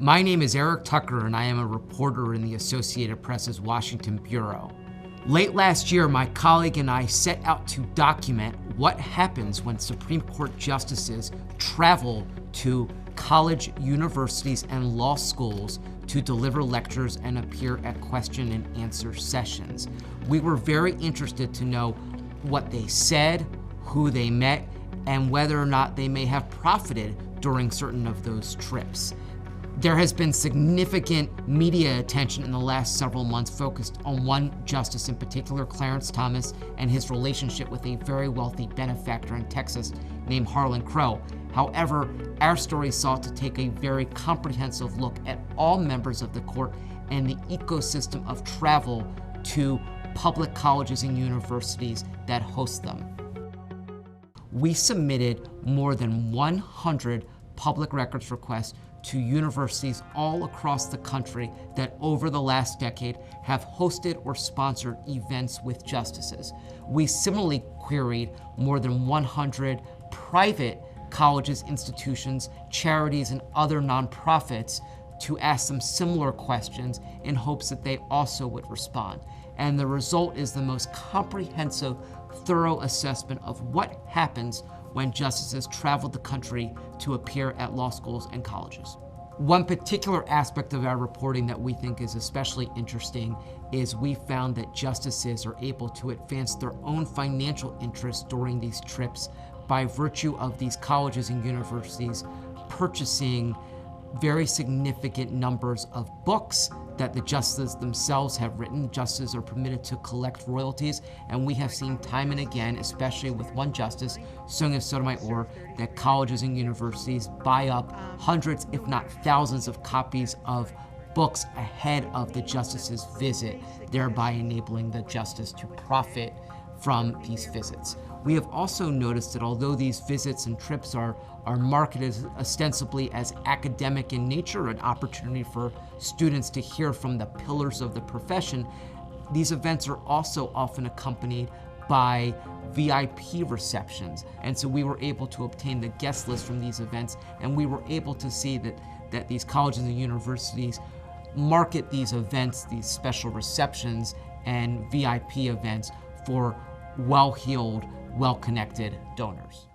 My name is Eric Tucker, and I am a reporter in the Associated Press's Washington Bureau. Late last year, my colleague and I set out to document what happens when Supreme Court justices travel to college, universities, and law schools to deliver lectures and appear at question and answer sessions. We were very interested to know what they said, who they met, and whether or not they may have profited during certain of those trips. There has been significant media attention in the last several months focused on one justice in particular, Clarence Thomas, and his relationship with a very wealthy benefactor in Texas named Harlan Crow. However, our story sought to take a very comprehensive look at all members of the court and the ecosystem of travel to public colleges and universities that host them. We submitted more than 100 public records requests to universities all across the country that over the last decade have hosted or sponsored events with justices. We similarly queried more than 100 private colleges, institutions, charities, and other nonprofits to ask them similar questions in hopes that they also would respond. And the result is the most comprehensive, thorough assessment of what happens when justices travel the country to appear at law schools and colleges. One particular aspect of our reporting that we think is especially interesting is we found that justices are able to advance their own financial interests during these trips by virtue of these colleges and universities purchasing very significant numbers of books that the justices themselves have written. Justices are permitted to collect royalties, and we have seen time and again, especially with one justice, Sonia Sotomayor, that colleges and universities buy up hundreds, if not thousands, of copies of books ahead of the justice's visit, thereby enabling the justice to profit from these visits. We have also noticed that although these visits and trips are marketed ostensibly as academic in nature, an opportunity for students to hear from the pillars of the profession, these events are also often accompanied by VIP receptions. And so we were able to obtain the guest list from these events, and we were able to see that these colleges and universities market these events, these special receptions and VIP events for well-heeled, well-connected donors.